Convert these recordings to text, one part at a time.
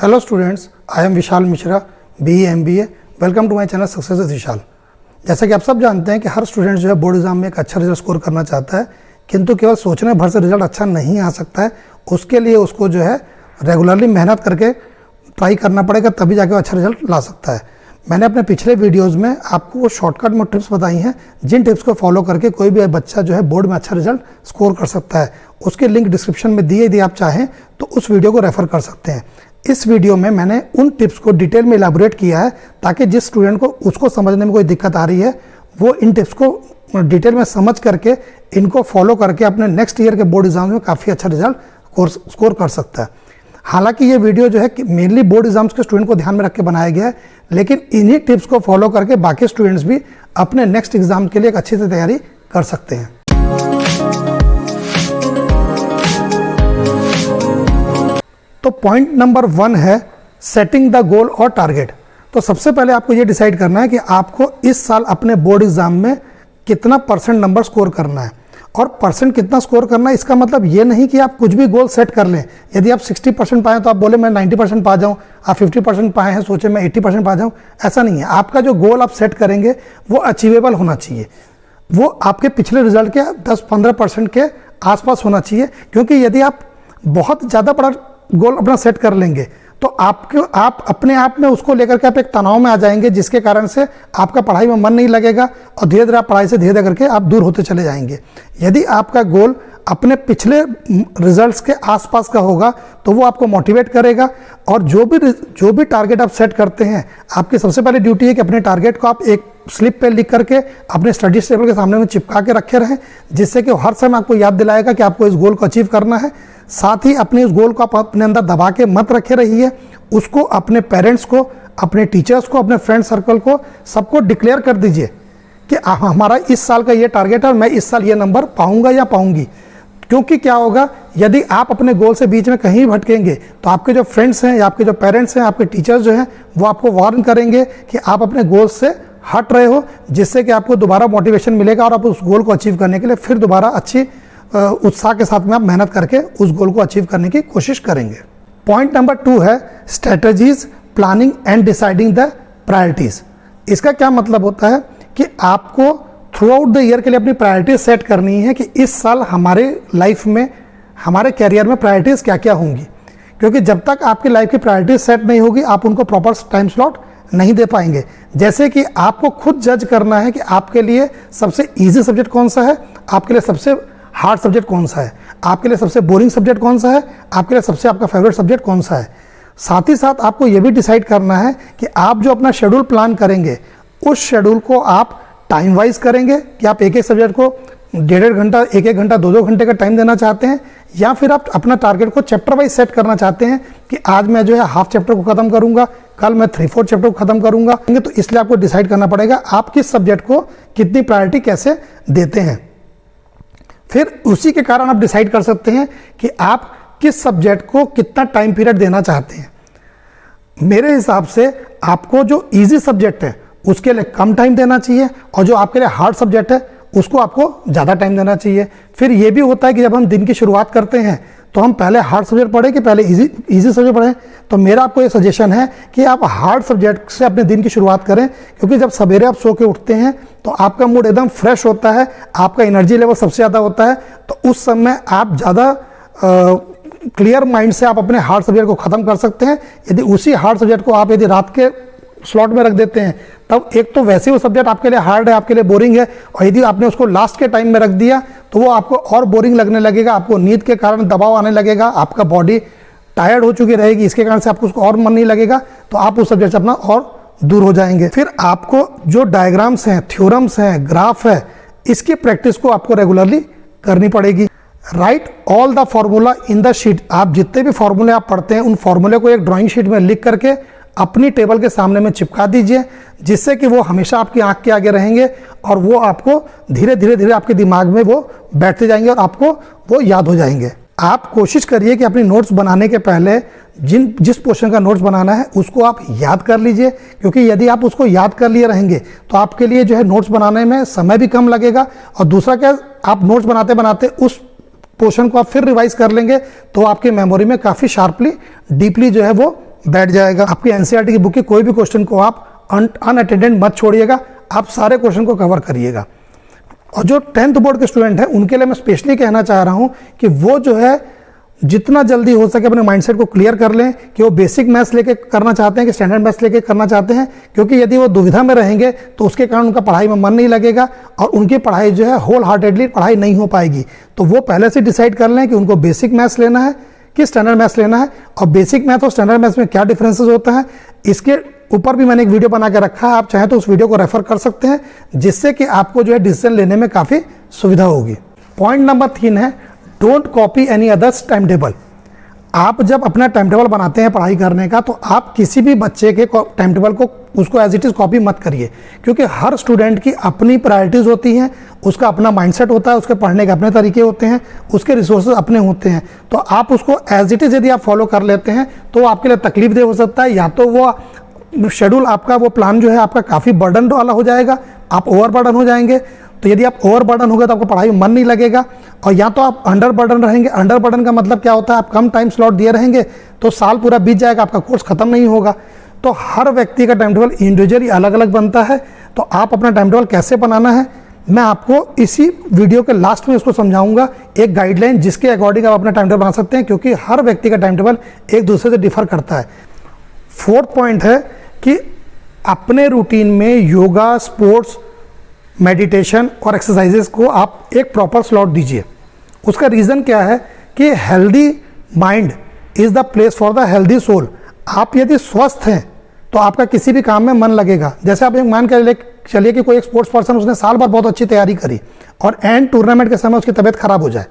Hello students, I am Vishal Mishra, BE MBA। Welcome to my channel success with Vishal. जैसा कि आप सब जानते हैं कि हर स्टूडेंट जो है बोर्ड एग्जाम में एक अच्छा रिजल्ट स्कोर करना चाहता है, किंतु केवल सोचने भर से रिजल्ट अच्छा नहीं आ सकता है। उसके लिए उसको जो है रेगुलरली मेहनत करके ट्राई करना पड़ेगा, तभी जाके अच्छा रिजल्ट ला सकता है। मैंने अपने पिछले वीडियोज़ में आपको वो शॉर्टकट में टिप्स बताई हैं, जिन टिप्स को फॉलो करके कोई भी बच्चा जो है बोर्ड में अच्छा रिजल्ट स्कोर कर सकता है। उसके लिंक डिस्क्रिप्शन में दिए, यदि आप चाहें तो उस वीडियो को रेफर कर सकते हैं। इस वीडियो में मैंने उन टिप्स को डिटेल में इलाबोरेट किया है, ताकि जिस स्टूडेंट को उसको समझने में कोई दिक्कत आ रही है, वो इन टिप्स को डिटेल में समझ करके इनको फॉलो करके अपने नेक्स्ट ईयर के बोर्ड एग्जाम में काफ़ी अच्छा रिजल्ट स्कोर कर सकता है। हालांकि ये वीडियो जो है मेनली बोर्ड एग्जाम्स के स्टूडेंट को ध्यान में रख के बनाया गया है, लेकिन इन्हीं टिप्स को फॉलो करके बाकी स्टूडेंट्स भी अपने नेक्स्ट एग्जाम के लिए एक अच्छी से तैयारी कर सकते हैं। तो पॉइंट नंबर 1 है सेटिंग द गोल और टारगेट। तो सबसे पहले आपको ये डिसाइड करना है कि आपको इस साल अपने बोर्ड एग्जाम में कितना परसेंट नंबर स्कोर करना है। और परसेंट कितना स्कोर करना है, इसका मतलब ये नहीं कि आप कुछ भी गोल सेट कर लें। यदि आप 60% पाएँ तो आप बोले मैं 90% पा जाऊँ, आप 50% पाए हैं सोचे मैं 80% पा जाऊँ, ऐसा नहीं है। आपका जो गोल आप सेट करेंगे वो अचीवेबल होना चाहिए, वो आपके पिछले रिजल्ट के 10-15% के आसपास होना चाहिए। क्योंकि यदि आप बहुत ज़्यादा बड़ा गोल अपना सेट कर लेंगे तो आप अपने आप में उसको लेकर के आप एक तनाव में आ जाएंगे, जिसके कारण से आपका पढ़ाई में मन नहीं लगेगा और धीरे धीरे आप पढ़ाई से धीरे धीरे करके आप दूर होते चले जाएंगे। यदि आपका गोल अपने पिछले रिजल्ट्स के आसपास का होगा तो वो आपको मोटिवेट करेगा। और जो भी टारगेट आप सेट करते हैं, आपकी सबसे पहली ड्यूटी है कि अपने टारगेट को आप एक स्लिप पे लिख करके अपने स्टडी टेबल के सामने में चिपका के रखे रहें, जिससे कि हर समय आपको याद दिलाएगा कि आपको इस गोल को अचीव करना है। साथ ही अपने उस गोल को आप अपने अंदर दबा के मत रखे रहिए, उसको अपने पेरेंट्स को, अपने टीचर्स को, अपने फ्रेंड सर्कल को, सबको डिक्लेयर कर दीजिए कि हमारा इस साल का ये टारगेट है और मैं इस साल ये नंबर पाऊंगा या पाऊंगी। क्योंकि क्या होगा, यदि आप अपने गोल से बीच में कहीं भटकेंगे तो आपके जो फ्रेंड्स हैं या आपके जो पेरेंट्स हैं, आपके टीचर्स जो हैं, वो आपको वार्न करेंगे कि आप अपने गोल से हट रहे हो, जिससे कि आपको दोबारा मोटिवेशन मिलेगा और आप उस गोल को अचीव करने के लिए फिर दोबारा अच्छी उत्साह के साथ में आप मेहनत करके उस गोल को अचीव करने की कोशिश करेंगे। पॉइंट नंबर 2 है strategies, planning and deciding the priorities. इसका क्या मतलब होता है कि आपको थ्रू आउट द ईयर के लिए अपनी प्रायोरिटीज सेट करनी है कि इस साल हमारे लाइफ में, हमारे कैरियर में प्रायोरिटीज क्या क्या होंगी। क्योंकि जब तक आपकी लाइफ की प्रायोरिटीज सेट नहीं होगी, आप उनको प्रॉपर टाइम स्लॉट नहीं दे पाएंगे। जैसे कि आपको खुद जज करना है कि आपके लिए सबसे ईजी सब्जेक्ट कौन सा है, आपके लिए सबसे हार्ड सब्जेक्ट कौन सा है, आपके लिए सबसे बोरिंग सब्जेक्ट कौन सा है, आपके लिए सबसे आपका फेवरेट सब्जेक्ट कौन सा है। साथ ही साथ आपको यह भी डिसाइड करना है कि आप जो अपना शेड्यूल प्लान करेंगे, उस शेड्यूल को आप टाइम वाइज करेंगे कि आप एक सब्जेक्ट को 1.5 घंटा, 1 घंटा, 2 घंटे का टाइम देना चाहते हैं, या फिर आप अपना टारगेट को चैप्टर वाइज सेट करना चाहते हैं कि आज मैं जो है हाफ चैप्टर को खत्म करूंगा, कल मैं 3/4 चैप्टर को खत्म करूंगा। तो इसलिए आपको डिसाइड करना पड़ेगा आप किस सब्जेक्ट को कितनी प्रायोरिटी कैसे देते हैं। फिर उसी के कारण आप डिसाइड कर सकते हैं कि आप किस सब्जेक्ट को कितना टाइम पीरियड देना चाहते हैं। मेरे हिसाब से आपको जो इजी सब्जेक्ट है उसके लिए कम टाइम देना चाहिए, और जो आपके लिए हार्ड सब्जेक्ट है उसको आपको ज़्यादा टाइम देना चाहिए। फिर ये भी होता है कि जब हम दिन की शुरुआत करते हैं तो हम पहले हार्ड सब्जेक्ट पढ़ें कि पहले इजी सब्जेक्ट पढ़ें। तो मेरा आपको ये सजेशन है कि आप हार्ड सब्जेक्ट से अपने दिन की शुरुआत करें, क्योंकि जब सवेरे आप सो के उठते हैं तो आपका मूड एकदम फ्रेश होता है, आपका एनर्जी लेवल सबसे ज़्यादा होता है। तो उस समय आप ज़्यादा क्लियर माइंड से आप अपने हार्ड सब्जेक्ट को ख़त्म कर सकते हैं। यदि उसी हार्ड सब्जेक्ट को आप यदि रात के स्लॉट में रख देते हैं, तब एक तो वैसे वो सब्जेक्ट आपके लिए हार्ड है, आपके लिए बोरिंग है, और यदि आपने उसको लास्ट के टाइम में रख दिया तो वो आपको और बोरिंग लगने लगेगा, आपको नींद के कारण दबाव आने लगेगा, आपका बॉडी टायर्ड हो चुकी रहेगी, इसके कारण से आपको उसको और मन नहीं लगेगा, तो आप उस सब्जेक्ट से अपना और दूर हो जाएंगे। फिर आपको जो डायग्राम्स हैं, थ्योरम्स हैं, ग्राफ है, इसकी प्रैक्टिस को आपको रेगुलरली करनी पड़ेगी। Right all the formula in the sheet. आप जितने भी फॉर्मूले आप पढ़ते हैं, उन फॉर्मूले को एक ड्राइंग शीट में लिख करके अपनी टेबल के सामने में चिपका दीजिए, जिससे कि वो हमेशा आपकी आंख के आगे रहेंगे और वो आपको धीरे धीरे आपके दिमाग में वो बैठते जाएंगे और आपको वो याद हो जाएंगे। आप कोशिश करिए कि अपनी नोट्स बनाने के पहले जिस पोर्शन का नोट्स बनाना है उसको आप याद कर लीजिए, क्योंकि यदि आप उसको याद कर लिए रहेंगे तो आपके लिए जो है नोट्स बनाने में समय भी कम लगेगा। और दूसरा क्या, आप नोट्स बनाते बनाते उस पोर्शन को आप फिर रिवाइज कर लेंगे तो आपकी मेमोरी में काफ़ी शार्पली, डीपली जो है वो बैठ जाएगा। आपकी एनसीईआरटी की बुक के कोई भी क्वेश्चन को आप अनअटेंडेड मत छोड़िएगा, आप सारे क्वेश्चन को कवर करिएगा। और जो 10th बोर्ड के स्टूडेंट हैं उनके लिए मैं स्पेशली कहना चाह रहा हूं कि वो जो है जितना जल्दी हो सके अपने माइंडसेट को क्लियर कर लें कि वो बेसिक मैथ्स लेके करना चाहते हैं कि स्टैंडर्ड मैथ्स लेके करना चाहते हैं, क्योंकि यदि वो दुविधा में रहेंगे तो उसके कारण उनका पढ़ाई में मन नहीं लगेगा और उनकी पढ़ाई जो है होल हार्टेडली पढ़ाई नहीं हो पाएगी। तो वो पहले से डिसाइड कर लें कि उनको बेसिक मैथ्स लेना है कि स्टैंडर्ड मैथ्स लेना है, और बेसिक मैथ और स्टैंडर्ड मैथ्स में क्या डिफरेंसेस होता है इसके ऊपर भी मैंने एक वीडियो बना के रखा है, आप चाहें तो उस वीडियो को रेफर कर सकते हैं, जिससे कि आपको जो है डिसीजन लेने में काफ़ी सुविधा होगी। पॉइंट नंबर 3 है don't copy any others time table. आप जब अपना टाइम टेबल बनाते हैं पढ़ाई करने का तो आप किसी भी बच्चे के टाइम टेबल को उसको एज इट इज़ कॉपी मत करिए, क्योंकि हर स्टूडेंट की अपनी प्रायोरिटीज़ होती हैं, उसका अपना माइंडसेट होता है, उसके पढ़ने के अपने तरीके होते हैं, उसके रिसोर्सेज अपने होते हैं। तो आप उसको एज इट इज़ यदि आप फॉलो कर लेते हैं तो वो आपके लिए तकलीफ दे हो सकता है, या तो वो शेड्यूल आपका वो प्लान जो है आपका काफ़ी बर्डन वाला हो जाएगा, आप ओवर बर्डन हो जाएंगे। तो यदि आप ओवर बर्डन हो गए तो आपको पढ़ाई में मन नहीं लगेगा, और या तो आप अंडर बर्डन रहेंगे। अंडर बर्डन का मतलब क्या होता है, आप कम टाइम स्लॉट दिए रहेंगे तो साल पूरा बीत जाएगा, आपका कोर्स खत्म नहीं होगा। तो हर व्यक्ति का टाइम टेबल इंडिविजुअली अलग अलग बनता है। तो आप अपना टाइम टेबल कैसे बनाना है मैं आपको इसी वीडियो के लास्ट में इसको समझाऊंगा, एक गाइडलाइन जिसके अकॉर्डिंग आप अपना टाइम टेबल बना सकते हैं, क्योंकि हर व्यक्ति का टाइम टेबल एक दूसरे से डिफर करता है। 4th पॉइंट है कि अपने रूटीन में योगा, स्पोर्ट्स, मेडिटेशन और एक्सरसाइजेस को आप एक प्रॉपर स्लॉट दीजिए। उसका रीज़न क्या है कि healthy mind is the place for the healthy soul. आप यदि स्वस्थ हैं तो आपका किसी भी काम में मन लगेगा। जैसे आप एक मान कर चलिए कि कोई एक स्पोर्ट्स पर्सन उसने साल भर बहुत अच्छी तैयारी करी और एंड टूर्नामेंट के समय उसकी तबीयत खराब हो जाए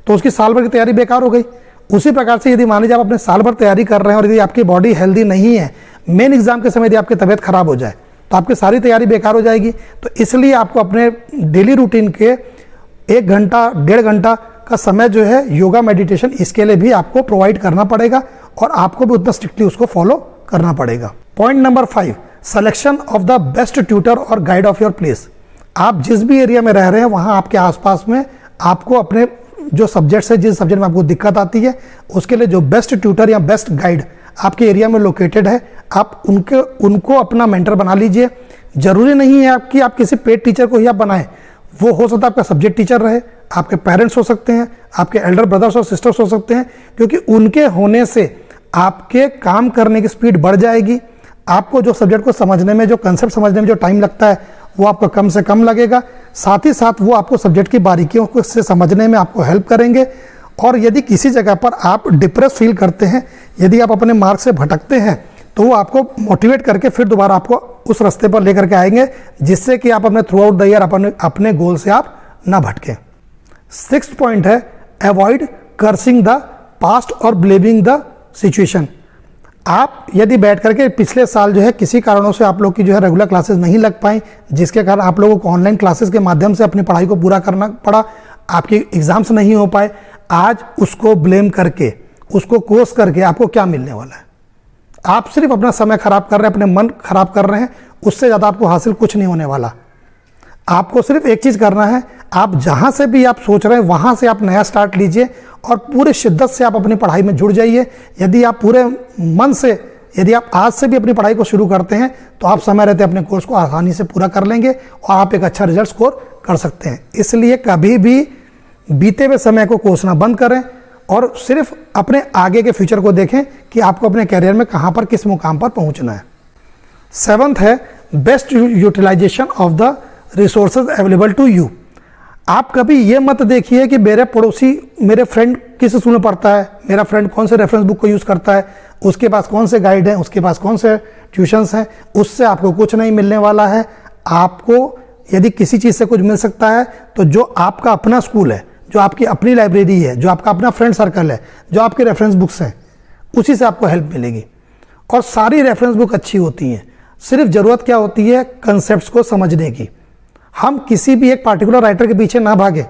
तो उसकी साल भर की तैयारी बेकार हो गई। उसी प्रकार से यदि मान लीजिए आप अपने साल भर तैयारी कर रहे हैं और यदि आपकी बॉडी हेल्दी नहीं है, मेन एग्जाम के समय यदि आपकी तबीयत खराब हो जाए तो आपकी सारी तैयारी बेकार हो जाएगी। तो इसलिए आपको अपने डेली रूटीन के 1 घंटा 1.5 घंटा का समय जो है योगा, मेडिटेशन, इसके लिए भी आपको प्रोवाइड करना पड़ेगा और आपको भी उतना स्ट्रिक्टली उसको फॉलो करना पड़ेगा। Point number 5, selection of the best tutor और गाइड ऑफ योर प्लेस। आप जिस भी एरिया में रह रहे हैं वहाँ आपके आसपास में आपको अपने जो सब्जेक्ट्स है, जिस सब्जेक्ट में आपको दिक्कत आती है उसके लिए जो बेस्ट ट्यूटर या बेस्ट गाइड आपके एरिया में लोकेटेड है, आप उनको अपना मेंटर बना लीजिए। जरूरी नहीं है कि आप किसी पेड टीचर को ही आप बनाएं, वो हो सकता है आपका सब्जेक्ट टीचर रहे, आपके पेरेंट्स हो सकते हैं, आपके एल्डर ब्रदर्स और सिस्टर्स हो सकते हैं, क्योंकि उनके होने से आपके काम करने की स्पीड बढ़ जाएगी। आपको जो सब्जेक्ट को समझने में, जो कंसेप्ट समझने में जो टाइम लगता है वो आपको कम से कम लगेगा। साथ ही साथ वो आपको सब्जेक्ट की बारीकियों को से समझने में आपको हेल्प करेंगे। और यदि किसी जगह पर आप डिप्रेस फील करते हैं, यदि आप अपने मार्ग से भटकते हैं, तो वो आपको मोटिवेट करके फिर दोबारा आपको उस रास्ते पर लेकर के आएंगे, जिससे कि आप अपने थ्रू आउट द ईयर अपने गोल से आप ना भटकें। 6th पॉइंट है अवॉइड कर्सिंग द पास्ट और ब्लेमिंग द सिचुएशन। आप यदि बैठ करके पिछले साल जो है किसी कारणों से आप लोग की जो है रेगुलर क्लासेस नहीं लग पाई, जिसके कारण आप लोगों को ऑनलाइन क्लासेस के माध्यम से अपनी पढ़ाई को पूरा करना पड़ा, आपके एग्जाम्स नहीं हो पाए, आज उसको ब्लेम करके, उसको कोस करके आपको क्या मिलने वाला है? आप सिर्फ अपना समय खराब कर रहे हैं, अपने मन खराब कर रहे हैं, उससे ज़्यादा आपको हासिल कुछ नहीं होने वाला। आपको सिर्फ एक चीज़ करना है, आप जहाँ से भी आप सोच रहे हैं वहाँ से आप नया स्टार्ट लीजिए और पूरे शिद्दत से आप अपनी पढ़ाई में जुड़ जाइए। यदि आप पूरे मन से, यदि आप आज से भी अपनी पढ़ाई को शुरू करते हैं तो आप समय रहते अपने कोर्स को आसानी से पूरा कर लेंगे और आप एक अच्छा रिजल्ट स्कोर कर सकते हैं। इसलिए कभी भी बीते हुए समय को कोसना बंद करें और सिर्फ अपने आगे के फ्यूचर को देखें कि आपको अपने करियर में कहाँ पर, किस मुकाम पर पहुँचना है। 7th है best utilisation of the resources available to you. आप कभी ये मत देखिए कि मेरे पड़ोसी, मेरे फ्रेंड किस स्कूल में पढ़ता है, मेरा फ्रेंड कौन से रेफरेंस बुक को यूज़ करता है, उसके पास कौन से गाइड हैं, उसके पास कौन से ट्यूशन्स हैं, उससे आपको कुछ नहीं मिलने वाला है। आपको यदि किसी चीज़ से कुछ मिल सकता है तो जो आपका अपना स्कूल है, जो आपकी अपनी लाइब्रेरी है, जो आपका अपना फ्रेंड सर्कल है, जो आपके रेफरेंस बुक्स हैं, उसी से आपको हेल्प मिलेगी। और सारी रेफरेंस बुक अच्छी होती हैं, सिर्फ ज़रूरत क्या होती है, कंसेप्ट को समझने की। हम किसी भी एक पार्टिकुलर राइटर के पीछे ना भागे,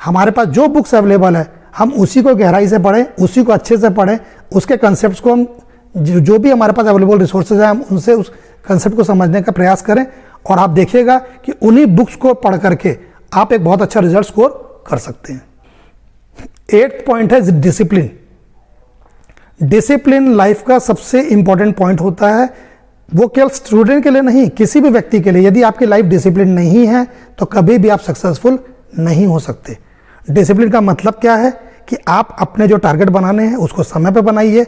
हमारे पास जो बुक्स अवेलेबल है हम उसी को गहराई से पढ़ें, उसी को अच्छे से पढ़ें, उसके कंसेप्ट को हम जो भी हमारे पास अवेलेबल रिसोर्सेज हैं हम उनसे उस कंसेप्ट को समझने का प्रयास करें। और आप देखिएगा कि उन्हीं बुक्स को पढ़ करके आप एक बहुत अच्छा रिजल्ट स्कोर कर सकते हैं। 8th पॉइंट है डिसिप्लिन। डिसिप्लिन लाइफ का सबसे इंपॉर्टेंट पॉइंट होता है। वो केवल स्टूडेंट के लिए नहीं, किसी भी व्यक्ति के लिए। यदि आपकी लाइफ डिसिप्लिन नहीं है तो कभी भी आप सक्सेसफुल नहीं हो सकते। डिसिप्लिन का मतलब क्या है कि आप अपने जो टारगेट बनाने हैं उसको समय पे बनाइए,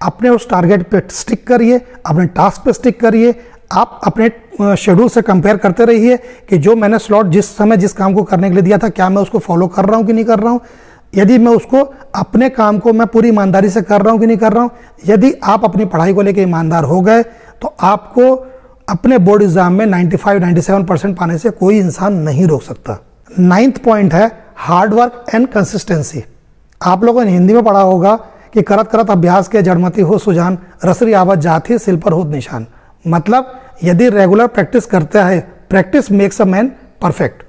अपने उस टारगेट पे स्टिक करिए, अपने टास्क पे स्टिक करिए। आप अपने शेड्यूल से कंपेयर करते रहिए कि जो मैंने स्लॉट जिस समय जिस काम को करने के लिए दिया था, क्या मैं उसको फॉलो कर रहा हूँ कि नहीं कर रहा हूँ। यदि मैं उसको अपने काम को मैं पूरी ईमानदारी से कर रहा हूँ कि नहीं कर रहा हूँ। यदि आप अपनी पढ़ाई को लेकर ईमानदार हो गए तो आपको अपने बोर्ड एग्जाम में 95-97% पाने से कोई इंसान नहीं रोक सकता। 9th पॉइंट है हार्ड वर्क एंड कंसिस्टेंसी। आप लोगों ने हिंदी में पढ़ा होगा कि करत करत अभ्यास के जड़मती हो सुजान, रसरी आवत जाती सिल पर हो निशान। मतलब यदि रेगुलर प्रैक्टिस करता है, practice makes a man perfect.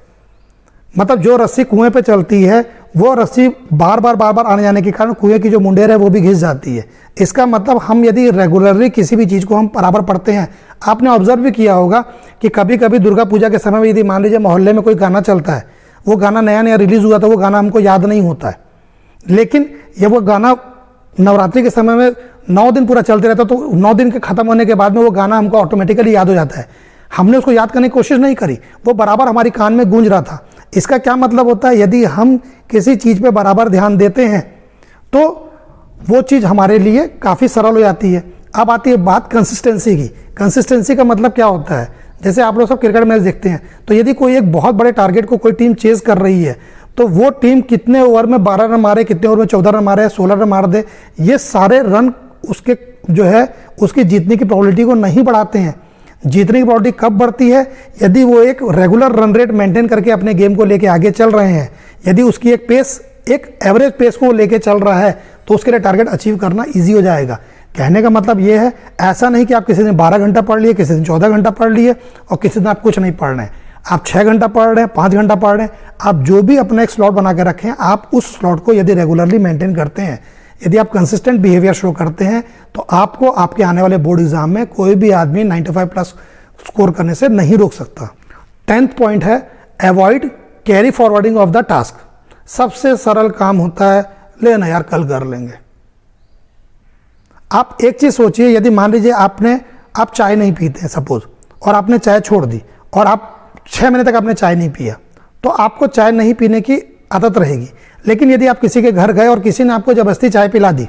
मतलब जो रस्सी कुएं पे चलती है वो रस्सी बार बार आने जाने के कारण कुएं की जो मुंडेर है वो भी घिस जाती है। इसका मतलब हम यदि रेगुलरली किसी भी चीज़ को हम बराबर पढ़ते हैं, आपने ऑब्जर्व भी किया होगा कि कभी कभी दुर्गा पूजा के समय में यदि मान लीजिए मोहल्ले में कोई गाना चलता है, वो गाना नया नया रिलीज हुआ तो वो गाना हमको याद नहीं होता है, लेकिन ये वो गाना नवरात्रि के समय में 9 दिन पूरा चलते रहता, तो 9 दिन के खत्म होने के बाद में वो गाना हमको ऑटोमेटिकली याद हो जाता है। हमने उसको याद करने की कोशिश नहीं करी, वो बराबर हमारी कान में गूंज रहा था। इसका क्या मतलब होता है, यदि हम किसी चीज़ पे बराबर ध्यान देते हैं तो वो चीज़ हमारे लिए काफ़ी सरल हो जाती है। अब आती है बात कंसिस्टेंसी की। कंसिस्टेंसी का मतलब क्या होता है, जैसे आप लोग सब क्रिकेट मैच देखते हैं, तो यदि कोई एक बहुत बड़े टारगेट को कोई टीम चेज कर रही है तो वो टीम कितने ओवर में 12 रन मारे, कितने ओवर में 14 रन मारे, 16 रन मार दे, ये सारे रन उसके जो है उसकी जीतने की प्रोबेबिलिटी को नहीं बढ़ाते हैं। जीतने की प्रोबेबिलिटी कब बढ़ती है, यदि वो एक रेगुलर रन रेट मेंटेन करके अपने गेम को लेके आगे चल रहे हैं। यदि उसकी एक पेस, एक एवरेज पेस को लेके चल रहा है तो उसके लिए टारगेट अचीव करना ईजी हो जाएगा। कहने का मतलब ये है, ऐसा नहीं कि आप किसी दिन 12 घंटा पढ़ लिए, किसी दिन 14 घंटा पढ़ लिए और किसी दिन आप कुछ नहीं पढ़ रहे हैं। आप 6 घंटा पढ़ रहे हैं, 5 घंटा पढ़ रहे हैं, आप जो भी अपना एक स्लॉट बना के रखें, आप उस स्लॉट को यदि रेगुलरली मेंटेन करते हैं, यदि आप कंसिस्टेंट बिहेवियर शो करते हैं, तो आपको आपके आने वाले बोर्ड एग्जाम में कोई भी आदमी 95+ स्कोर करने से नहीं रोक सकता। 10th पॉइंट है avoid carry forwarding of the task. सबसे सरल काम होता है, लेना यार कल कर लेंगे। आप एक चीज सोचिए, यदि मान लीजिए आप चाय नहीं पीते हैं सपोज, और आपने चाय छोड़ दी और आप 6 महीने तक आपने चाय नहीं पिया, तो आपको चाय नहीं पीने की आदत रहेगी। लेकिन यदि आप किसी के घर गए और किसी ने आपको जबरदस्ती चाय पिला दी,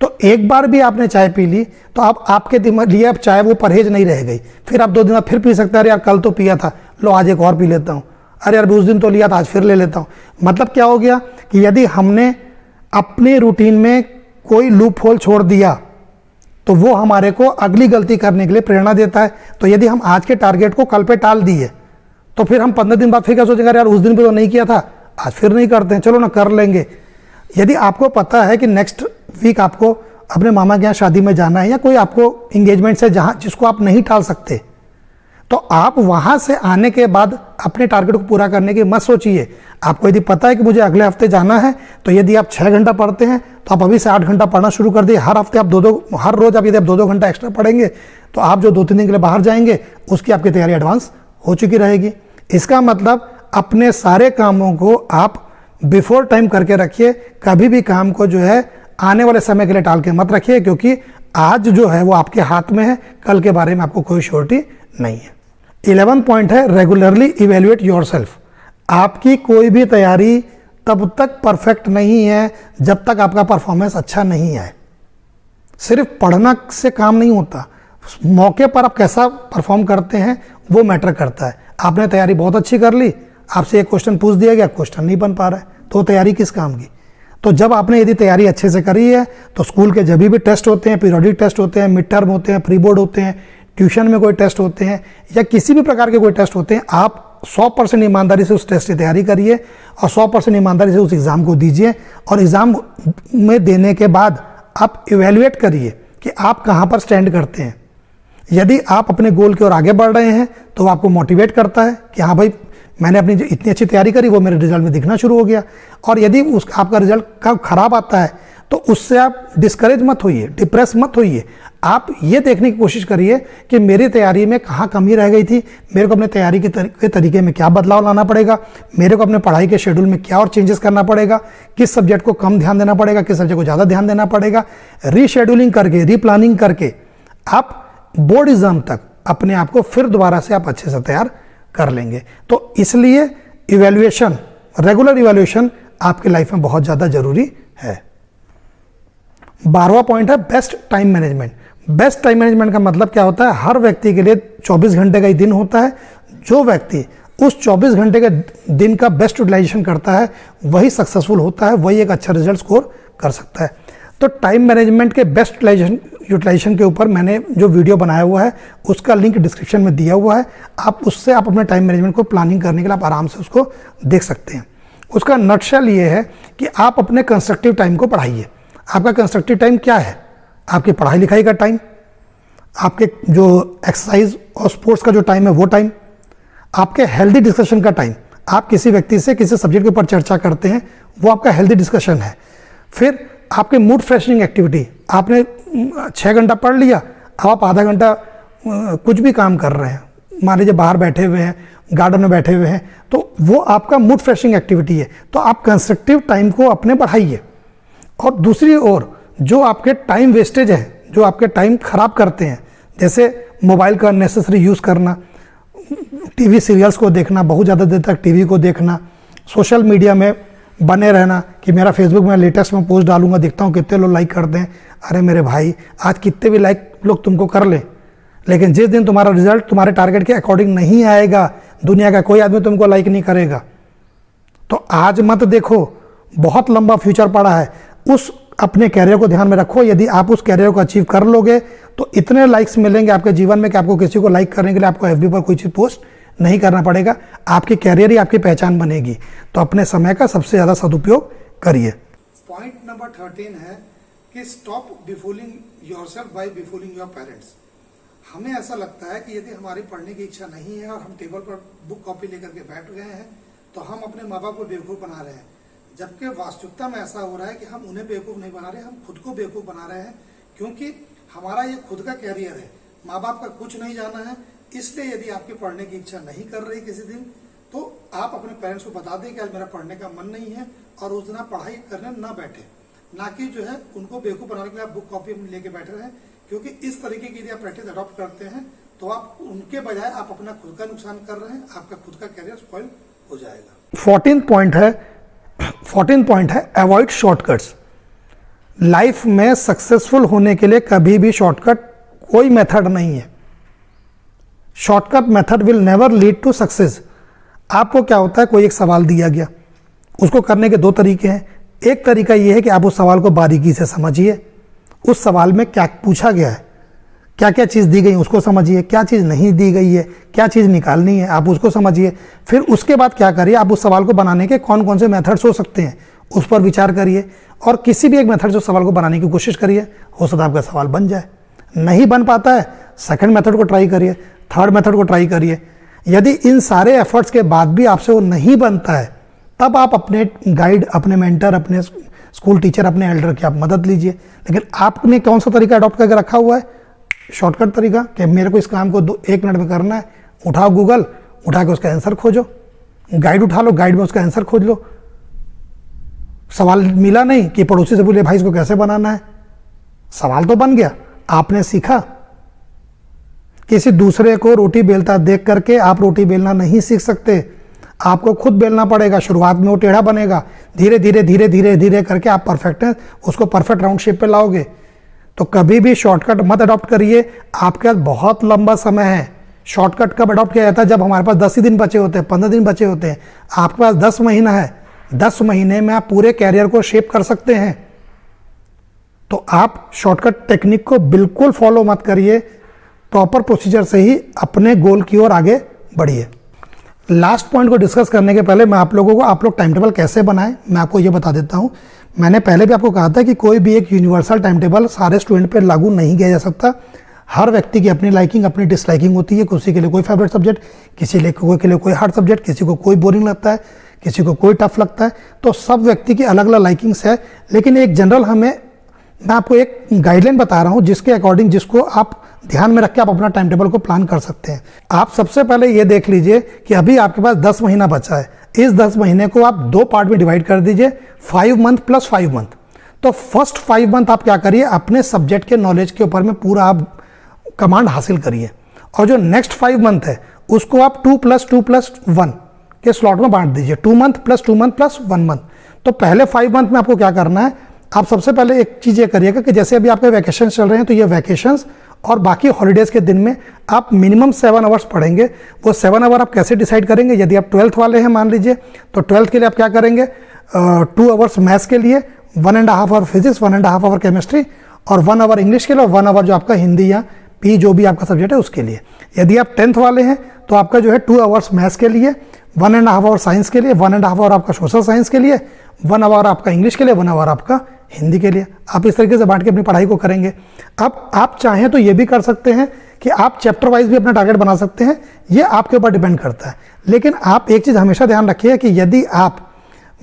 तो एक बार भी आपने चाय पी ली तो आप आपके लिए अब चाय वो परहेज नहीं रह गई। फिर आप 2 दिन बाद फिर पी सकते हैं, अरे यार कल तो पिया था, लो आज एक और पी लेता हूँ, अरे यार उस दिन तो लिया था आज फिर ले लेता हूँ। मतलब क्या हो गया कि यदि हमने अपने रूटीन में कोई लूप होल छोड़ दिया तो वो हमारे को अगली गलती करने के लिए प्रेरणा देता है। तो यदि हम आज के टारगेट को कल पे टाल दिए तो फिर हम 15 दिन बाद फिर क्या सोचेंगे, यार उस दिन पे तो नहीं किया था, आज फिर नहीं करते हैं, चलो ना कर लेंगे। यदि आपको पता है कि नेक्स्ट वीक आपको अपने मामा के यहाँ शादी में जाना है या कोई आपको इंगेजमेंट है जहाँ जिसको आप नहीं टाल सकते, तो आप वहाँ से आने के बाद अपने टारगेट को पूरा करने की मत सोचिए। आपको यदि पता है कि मुझे अगले हफ्ते जाना है, तो यदि आप 6 घंटा पढ़ते हैं तो आप अभी से 8 घंटा पढ़ना शुरू कर दिए। हर हफ्ते आप हर रोज आप यदि आप 2-2 घंटा एक्स्ट्रा पढ़ेंगे तो आप जो 2-3 दिन के लिए बाहर जाएंगे उसकी आपकी तैयारी एडवांस हो चुकी रहेगी। इसका मतलब अपने सारे कामों को आप बिफोर टाइम करके रखिए। कभी भी काम को जो है आने वाले समय के लिए टाल के मत रखिए, क्योंकि आज जो है वो आपके हाथ में है, कल के बारे में आपको कोई श्योरिटी नहीं है। 11 पॉइंट है रेगुलरली इवेल्युएट योरसेल्फ। आपकी कोई भी तैयारी तब तक परफेक्ट नहीं है जब तक आपका परफॉर्मेंस अच्छा नहीं आए। सिर्फ पढ़ना से काम नहीं होता, मौके पर आप कैसा परफॉर्म करते हैं वो मैटर करता है। आपने तैयारी बहुत अच्छी कर ली, आपसे एक क्वेश्चन पूछ दिया गया, क्वेश्चन नहीं बन पा रहा है, तो तैयारी किस काम की। तो जब आपने यदि तैयारी अच्छे से करी है तो स्कूल के जब भी टेस्ट होते हैं, पीरियोडिक टेस्ट होते हैं, मिड टर्म होते हैं, प्री बोर्ड होते हैं, ट्यूशन में कोई टेस्ट होते हैं या किसी भी प्रकार के कोई टेस्ट होते हैं, आप 100% ईमानदारी से उस टेस्ट की तैयारी करिए और 100% ईमानदारी से उस एग्ज़ाम को दीजिए। और एग्ज़ाम में देने के बाद आप इवेल्युएट करिए कि आप कहाँ पर स्टैंड करते हैं। यदि आप अपने गोल की ओर आगे बढ़ रहे हैं तो आपको मोटिवेट करता है कि हाँ भाई मैंने अपनी जो इतनी अच्छी तैयारी करी वो मेरे रिजल्ट में दिखना शुरू हो गया। और यदि आपका रिजल्ट कब खराब आता है तो उससे आप डिस्करेज मत होइए, डिप्रेस मत होइए। आप ये देखने की कोशिश करिए कि मेरी तैयारी में कहाँ कमी रह गई थी, मेरे को अपने तैयारी के तरीके में क्या बदलाव लाना पड़ेगा, मेरे को अपने पढ़ाई के शेड्यूल में क्या और चेंजेस करना पड़ेगा, किस सब्जेक्ट को कम ध्यान देना पड़ेगा, किस सब्जेक्ट को ज़्यादा ध्यान देना पड़ेगा। रीशेड्यूलिंग करके, रीप्लानिंग करके आप बोर्ड एग्जाम तक अपने आप को फिर दोबारा से आप अच्छे से तैयार कर लेंगे। तो इसलिए इवैल्यूएशन, रेगुलर इवैल्यूएशन आपकी लाइफ में बहुत ज़्यादा ज़रूरी है। 12वां पॉइंट है best time management. Best time management का मतलब क्या होता है? हर व्यक्ति के लिए 24 घंटे का ही दिन होता है। जो व्यक्ति उस 24 घंटे के दिन का बेस्ट यूटिलाइजेशन करता है वही सक्सेसफुल होता है, वही एक अच्छा रिजल्ट स्कोर कर सकता है। तो टाइम मैनेजमेंट के बेस्ट यूटिलाइजेशन के ऊपर मैंने जो वीडियो बनाया हुआ है उसका लिंक डिस्क्रिप्शन में दिया हुआ है। आप उससे आप अपने टाइम मैनेजमेंट को प्लानिंग करने के लिए आप आराम से उसको देख सकते हैं। उसका नटशेल ये है कि आप अपने कंस्ट्रक्टिव टाइम को बढ़ाइए। आपका कंस्ट्रक्टिव टाइम क्या है? आपकी पढ़ाई लिखाई का टाइम, आपके जो एक्सरसाइज और स्पोर्ट्स का जो टाइम है वो टाइम, आपके हेल्दी डिस्कशन का टाइम। आप किसी व्यक्ति से किसी सब्जेक्ट के ऊपर चर्चा करते हैं वो आपका हेल्दी डिस्कशन है। फिर आपके मूड फ्रेशनिंग एक्टिविटी, आपने 6 घंटा पढ़ लिया, अब आप आधा घंटा कुछ भी काम कर रहे हैं, मान लीजिए बाहर बैठे हुए हैं, गार्डन में बैठे हुए हैं, तो वो आपका मूड फ्रेशनिंग एक्टिविटी है। तो आप कंस्ट्रक्टिव टाइम को अपने बढ़ाइए। और दूसरी ओर जो आपके टाइम वेस्टेज है, जो आपके टाइम खराब करते हैं, जैसे मोबाइल का अननेसेसरी यूज़ करना, टीवी सीरियल्स को देखना, बहुत ज़्यादा देर तक टीवी को देखना, सोशल मीडिया में बने रहना कि मेरा फेसबुक में लेटेस्ट में पोस्ट डालूंगा, देखता हूँ कितने लोग लाइक करते हैं। अरे मेरे भाई, आज कितने भी लाइक लोग तुमको कर ले, लेकिन जिस दिन तुम्हारा रिजल्ट तुम्हारे टारगेट के अकॉर्डिंग नहीं आएगा, दुनिया का कोई आदमी तुमको लाइक नहीं करेगा। तो आज मत देखो, बहुत लंबा फ्यूचर पड़ा है, उस अपने कैरियर को ध्यान में रखो। यदि आप उस कैरियर को अचीव कर लोगे तो इतने लाइक्स मिलेंगे आपके जीवन में कि आपको किसी को लाइक करने के लिए आपको एफबी पर कोई चीज़ पोस्ट नहीं करना पड़ेगा। आपकी कैरियर ही आपकी पहचान बनेगी। तो अपने समय का सबसे ज़्यादा सदुपयोग करिए। पॉइंट नंबर 13 है कि stop befooling yourself by befooling your parents. हमें ऐसा लगता है कि यदि हमारी पढ़ने की इच्छा नहीं है और हम टेबल पर बुक कॉपी लेकर के बैठ गए हैं तो हम अपने माँ बाप को बेवकूफ़ बना रहे हैं, जबकि वास्तविकता में ऐसा हो रहा है कि हम उन्हें बेवकूफ़ नहीं बना रहे, हम खुद को बेवकूफ़ बना रहे हैं, क्योंकि हमारा ये खुद का कैरियर है, माँ बाप का कुछ नहीं जाना है। इसलिए यदि आपकी पढ़ने की इच्छा नहीं कर रही किसी दिन, तो आप अपने पेरेंट्स को बता दें कि आज मेरा पढ़ने का मन नहीं है, और उस दिन आप पढ़ाई करने ना बैठे, ना कि जो है उनको बेवकूफ़ बनाने के लिए आप बुक कॉपी लेके बैठे रहें। क्योंकि इस तरीके की यदि आप प्रैक्टिस अडॉप्ट करते हैं तो आप उनके बजाय आप अपना खुद का नुकसान कर रहे हैं, आपका खुद का कैरियर स्पॉइल हो जाएगा। 14 पॉइंट है अवॉइड शॉर्टकट्स। लाइफ में सक्सेसफुल होने के लिए कभी भी शॉर्टकट कोई मेथड नहीं है। Shortcut method will never lead to success. आपको क्या होता है, कोई एक सवाल दिया गया, उसको करने के 2 तरीके हैं। एक तरीका यह है कि आप उस सवाल को बारीकी से समझिए, उस सवाल में क्या पूछा गया है, क्या क्या चीज़ दी गई उसको समझिए, क्या चीज़ नहीं दी गई है, क्या चीज़ निकालनी है आप उसको समझिए। फिर उसके बाद क्या करिए, आप उस सवाल को बनाने के कौन कौन से मेथड्स हो सकते हैं उस पर विचार करिए, और किसी भी एक मेथड से सवाल को बनाने की कोशिश करिए। हो सकता है आपका सवाल बन जाए। नहीं बन पाता है, सेकंड मेथड को ट्राई करिए, थर्ड मेथड को ट्राई करिए। यदि इन सारे एफर्ट्स के बाद भी आपसे वो नहीं बनता है, तब आप अपने गाइड, अपने मेंटर, अपने स्कूल टीचर, अपने एल्डर की आप मदद लीजिए। लेकिन आपने कौन सा तरीका अडॉप्ट करके रखा हुआ है? शॉर्टकट तरीका, कि मेरे को इस काम को 1 मिनट में करना है। उठाओ गूगल, उठा के उसका आंसर खोजो। गाइड उठा लो, गाइड में उसका आंसर खोज लो। सवाल मिला नहीं कि पड़ोसी से बोले भाई इसको कैसे बनाना है, सवाल तो बन गया, आपने सीखा। किसी दूसरे को रोटी बेलता देख करके आप रोटी बेलना नहीं सीख सकते, आपको खुद बेलना पड़ेगा। शुरुआत में वो टेढ़ा बनेगा, धीरे धीरे धीरे धीरे धीरे करके आप परफेक्ट है उसको परफेक्ट राउंड शेप पे लाओगे। तो कभी भी शॉर्टकट मत अडॉप्ट करिए, आपके पास बहुत लंबा समय है। शॉर्टकट कब अडॉप्ट किया जाता है? जब हमारे पास 10 ही दिन बचे होते हैं, 15 दिन बचे होते हैं। आपके पास 10 महीना है, 10 महीने में आप पूरे कैरियर को शेप कर सकते हैं। तो आप शॉर्टकट टेक्निक को बिल्कुल फॉलो मत करिए, प्रॉपर प्रोसीजर से ही अपने गोल की ओर आगे बढ़िए। लास्ट पॉइंट को डिस्कस करने के पहले मैं आप लोगों को, आप लोग टाइम टेबल कैसे बनाएं मैं आपको ये बता देता हूँ। मैंने पहले भी आपको कहा था कि कोई भी एक यूनिवर्सल टाइम टेबल सारे स्टूडेंट पे लागू नहीं किया जा सकता। हर व्यक्ति की अपनी लाइकिंग, अपनी डिसलाइकिंग होती है। किसी के लिए कोई फेवरेट सब्जेक्ट, किसी के लिए कोई हार्ड सब्जेक्ट, किसी को कोई बोरिंग लगता है, किसी को कोई टफ लगता है। तो सब व्यक्ति की अलग अलग लाइकिंग्स है, लेकिन एक जनरल हमें मैं आपको एक गाइडलाइन बता रहा हूँ जिसके अकॉर्डिंग, जिसको आप ध्यान में रख के आप अपना टाइम टेबल को प्लान कर सकते हैं। आप सबसे पहले ये देख लीजिए कि अभी आपके पास 10 महीना बचा है। इस 10 महीने को आप 2 पार्ट में डिवाइड कर दीजिए, 5 मंथ प्लस 5 मंथ। तो फर्स्ट 5 मंथ आप क्या करिए, अपने सब्जेक्ट के नॉलेज के ऊपर में पूरा आप कमांड हासिल करिए, और जो नेक्स्ट 5 मंथ है उसको आप 2+2+1 के स्लॉट में बांट दीजिए, 2 month plus 2 month plus 1 month. तो पहले 5 मंथ में आपको क्या करना है, आप सबसे पहले एक चीज़ ये करिएगा कि जैसे अभी आपके वैकेशन चल रहे हैं, तो ये वैकेशंस और बाकी हॉलीडेज़ के दिन में आप मिनिमम 7 आवर्स पढ़ेंगे। वो 7 आवर आप कैसे डिसाइड करेंगे, यदि आप 12th वाले हैं मान लीजिए, तो 12th के लिए आप क्या करेंगे, 2 आवर्स मैथ्स के लिए, 1.5 आवर फिजिक्स, 1.5 आवर केमिस्ट्री, और 1 आवर इंग्लिश के लिए, और 1 आवर जो आपका हिंदी या पी जो भी आपका सब्जेक्ट है उसके लिए। यदि आप 10th वाले हैं तो आपका जो है 2 आवर्स मैथ्स के लिए, 1.5 आवर साइंस के लिए, 1.5 आवर आपका सोशल साइंस के लिए, 1 आवर आपका इंग्लिश के लिए, 1 आवर आपका हिंदी के लिए। आप इस तरीके से बांट के अपनी पढ़ाई को करेंगे। अब आप चाहें तो ये भी कर सकते हैं कि आप चैप्टर वाइज भी अपना टारगेट बना सकते हैं, ये आपके ऊपर डिपेंड करता है। लेकिन आप एक चीज़ हमेशा ध्यान रखिए कि यदि आप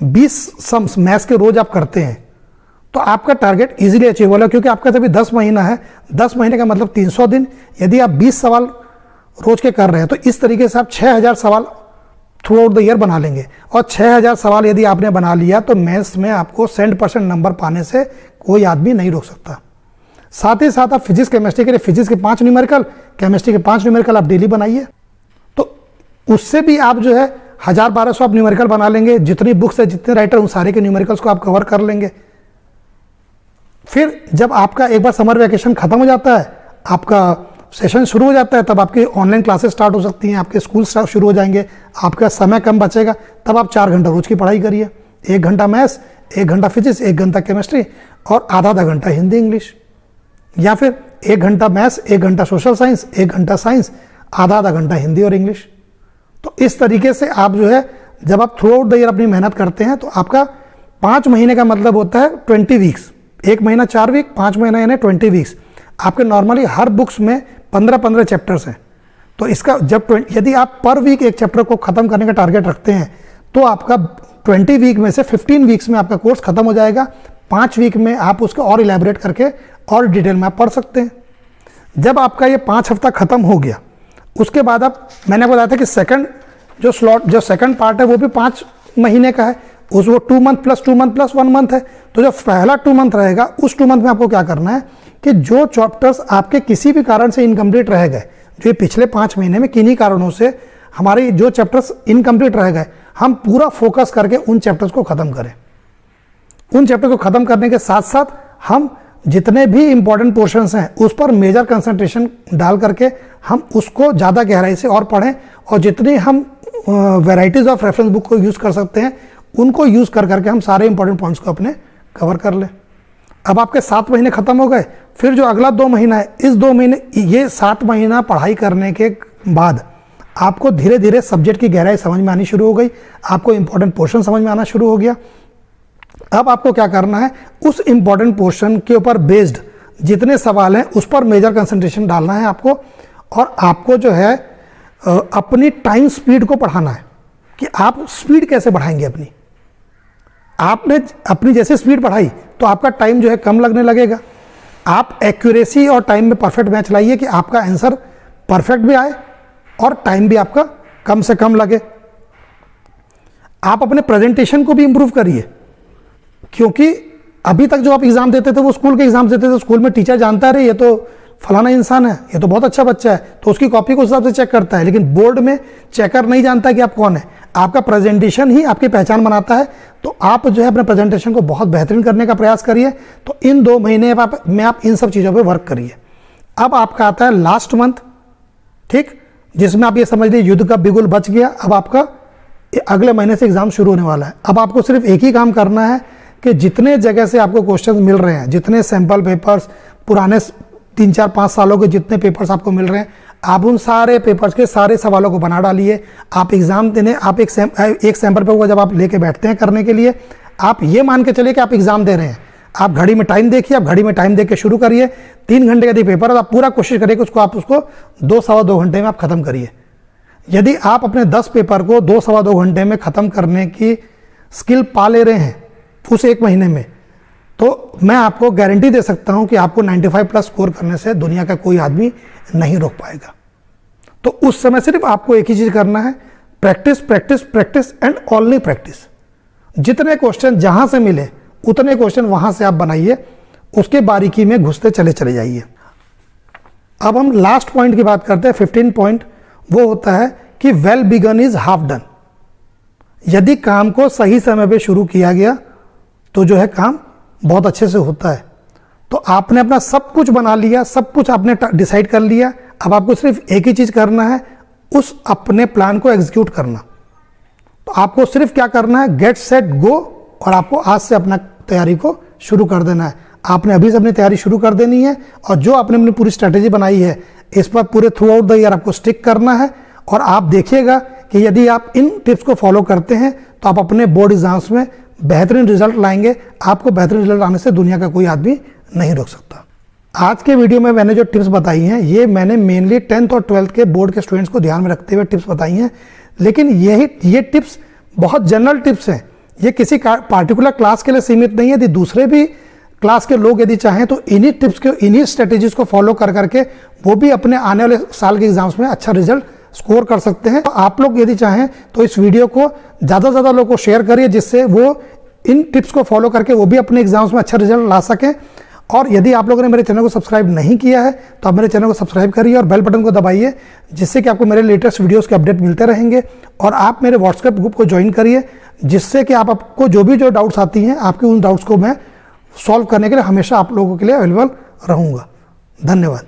20 सम्स मैथ्स के रोज आप करते हैं तो आपका टारगेट इजीली अचीवेबल है, क्योंकि आपका अभी 10 महीना है, 10 महीने का मतलब 300 दिन। यदि आप 20 सवाल रोज के कर रहे हैं तो इस तरीके से आप 6000 सवाल थ्रू आउट द ईयर बना लेंगे, और 6000 सवाल यदि आपने बना लिया तो मैथ्स में आपको 100% नंबर पाने से कोई आदमी नहीं रोक सकता। साथ ही साथ आप फिजिक्स केमिस्ट्री के लिए फिजिक्स के 5 न्यूमेरिकल, केमिस्ट्री के 5 न्यूमेरिकल आप डेली बनाइए, तो उससे भी आप जो है 1000-1200 आप न्यूमेरिकल बना लेंगे। जितनी बुक्स है, जितने राइटर, उन सारे के न्यूमेरिकल्स को आप कवर कर लेंगे। फिर जब आपका एक बार समर वैकेशन खत्म हो जाता है, आपका सेशन शुरू हो जाता है, तब आपकी ऑनलाइन क्लासेस स्टार्ट हो सकती हैं, आपके स्कूल शुरू हो जाएंगे, आपका समय कम बचेगा। तब आप 4 घंटा रोज की पढ़ाई करिए, 1 घंटा मैथ्स, 1 घंटा फिजिक्स, 1 घंटा केमिस्ट्री, और आधा घंटा हिंदी इंग्लिश, या फिर 1 घंटा मैथ्स, 1 घंटा सोशल साइंस, 1 घंटा साइंस, आधा घंटा हिंदी और इंग्लिश। तो इस तरीके से आप जो है, जब आप थ्रू आउट द ईयर अपनी मेहनत करते हैं तो आपका 5 महीने का मतलब होता है 20 वीक्स। 1 महीना 4 वीक, 5 महीना यानी 20 वीक्स। आपके नॉर्मली हर बुक्स में 15-15 चैप्टर्स हैं, तो इसका जब यदि आप पर वीक एक चैप्टर को ख़त्म करने का टारगेट रखते हैं तो आपका 20 वीक में से 15 वीक्स में आपका कोर्स खत्म हो जाएगा। 5 वीक में आप उसको और इलेबोरेट करके और डिटेल में आप पढ़ सकते हैं। जब आपका ये 5 हफ्ता खत्म हो गया, उसके बाद आप, मैंने बताया था कि सेकंड जो स्लॉट, जो सेकंड पार्ट है वो भी 5 महीने का है, उस वो 2 month plus 2 month plus 1 month है। तो जो पहला 2 मंथ रहेगा, उस 2 मंथ में आपको क्या करना है कि जो चैप्टर्स आपके किसी भी कारण से इनकम्प्लीट रह गए, जो ये पिछले 5 महीने में किन्हीं कारणों से हमारे जो चैप्टर्स इनकम्प्लीट रह गए, हम पूरा फोकस करके उन चैप्टर्स को ख़त्म करें। उन चैप्टर को ख़त्म करने के साथ साथ हम जितने भी इंपॉर्टेंट पोर्शंस हैं उस पर मेजर कंसंट्रेशन डाल करके हम उसको ज़्यादा गहराई से और पढ़ें, और जितनी हम वैराइटीज़ ऑफ रेफरेंस बुक को यूज़ कर सकते हैं उनको यूज़ कर करके हम सारे इंपॉर्टेंट पॉइंट्स को अपने कवर कर लें। अब आपके 7 महीने खत्म हो गए, फिर जो अगला 2 महीना है, इस 2 महीने, ये 7 महीना पढ़ाई करने के बाद आपको धीरे धीरे सब्जेक्ट की गहराई समझ में आनी शुरू हो गई, आपको इंपॉर्टेंट पोर्शन समझ में आना शुरू हो गया। अब आपको क्या करना है, उस इंपॉर्टेंट पोर्शन के ऊपर बेस्ड जितने सवाल हैं उस पर मेजर कंसंट्रेशन डालना है आपको, और आपको जो है अपनी टाइम स्पीड को बढ़ाना है कि आप स्पीड कैसे बढ़ाएंगे अपनी। आपने अपनी जैसे स्पीड बढ़ाई तो आपका टाइम जो है कम लगने लगेगा। आप एक्यूरेसी और टाइम में परफेक्ट मैच लाइए कि आपका आंसर परफेक्ट भी आए और टाइम भी आपका कम से कम लगे। आप अपने प्रेजेंटेशन को भी इंप्रूव करिए, क्योंकि अभी तक जो आप एग्जाम देते थे वो स्कूल के एग्जाम देते थे, स्कूल में टीचर जानता रहे ये तो फलाना इंसान है, ये तो बहुत अच्छा बच्चा है, तो उसकी कॉपी को उस हिसाब से चेक करता है। लेकिन बोर्ड में चेकर नहीं जानता कि आप कौन है, आपका प्रेजेंटेशन ही आपकी पहचान बनाता है। तो आप जो है अपने प्रेजेंटेशन को बहुत बेहतरीन करने का प्रयास करिए। तो इन 2 महीने में आप इन सब चीज़ों पे वर्क करिए। अब आपका आता है लास्ट मंथ, ठीक, जिसमें आप ये समझ लीजिए युद्ध का बिगुल बच गया। अब आपका अगले महीने से एग्जाम शुरू होने वाला है। अब आपको सिर्फ एक ही काम करना है कि जितने जगह से आपको क्वेश्चन मिल रहे हैं, जितने सैंपल पेपर्स पुराने 3-4-5 सालों के जितने पेपर्स आपको मिल रहे हैं, आप उन सारे पेपर्स के सारे सवालों को बना डालिए। आप एग्जाम देने, आप एक सैंपल पेपर जब आप लेके बैठते हैं करने के लिए, आप ये मान के चलिए कि आप एग्जाम दे रहे हैं। आप घड़ी में टाइम देखिए, आप घड़ी में टाइम देख के शुरू करिए। 3 घंटे का यदि पेपर है तो आप पूरा कोशिश करिए कि उसको 2-2.25 घंटे में आप खत्म करिए। यदि आप अपने 10 पेपर को 2-2.25 घंटे में ख़त्म करने की स्किल पा ले रहे हैं उस 1 महीने में, तो मैं आपको गारंटी दे सकता हूं कि आपको 95 प्लस स्कोर करने से दुनिया का कोई आदमी नहीं रोक पाएगा। तो उस समय सिर्फ आपको एक ही चीज़ करना है, practice practice practice and only practice. जितने क्वेश्चन जहां से मिले उतने क्वेश्चन वहां से आप बनाइए, उसके बारीकी में घुसते चले जाइए। अब हम लास्ट पॉइंट की बात करते हैं, 15 पॉइंट। वो होता है कि well begun is half done. यदि काम को सही समय पे शुरू किया गया तो जो है काम बहुत अच्छे से होता है। तो आपने अपना सब कुछ बना लिया, सब कुछ आपने डिसाइड कर लिया, अब आपको सिर्फ एक ही चीज करना है, उस अपने प्लान को एग्जीक्यूट करना। तो आपको सिर्फ क्या करना है, गेट सेट गो, और आपको आज से अपना तैयारी को शुरू कर देना है। आपने अभी से अपनी तैयारी शुरू कर देनी है, और जो आपने अपनी पूरी स्ट्रेटेजी बनाई है इस पर पूरे थ्रू आउट द ईयर आपको स्टिक करना है। और आप देखिएगा कि यदि आप इन टिप्स को फॉलो करते हैं तो आप अपने बोर्ड एग्जाम्स में बेहतरीन रिजल्ट लाएंगे। आपको बेहतरीन रिजल्ट आने से दुनिया का कोई आदमी नहीं रोक सकता। आज के वीडियो में मैंने जो टिप्स बताई हैं ये मैंने मेनली 10th और 12th के बोर्ड के स्टूडेंट्स को ध्यान में रखते हुए टिप्स बताई हैं, लेकिन ये टिप्स बहुत जनरल टिप्स हैं। ये किसी पार्टिकुलर क्लास के लिए सीमित नहीं है। यदि दूसरे भी क्लास के लोग यदि चाहें तो इन्हीं टिप्स के, इन्हीं स्ट्रेटेजीज को फॉलो कर करके वो भी अपने आने वाले साल के एग्जाम्स में अच्छा रिजल्ट स्कोर कर सकते हैं। तो आप लोग यदि चाहें तो इस वीडियो को ज़्यादा से ज़्यादा लोगों को शेयर करिए, जिससे वो इन टिप्स को फॉलो करके वो भी अपने एग्जाम्स में अच्छा रिजल्ट ला सकें। और यदि आप लोगों ने मेरे चैनल को सब्सक्राइब नहीं किया है तो आप मेरे चैनल को सब्सक्राइब करिए और बेल बटन को दबाइए, जिससे कि आपको मेरे लेटेस्ट वीडियोस के अपडेट मिलते रहेंगे। और आप मेरे व्हाट्सएप ग्रुप को ज्वाइन करिए, जिससे कि आपको जो डाउट्स आती हैं आपके उन डाउट्स को मैं सॉल्व करने के लिए हमेशा आप लोगों के लिए अवेलेबल रहूँगा। धन्यवाद।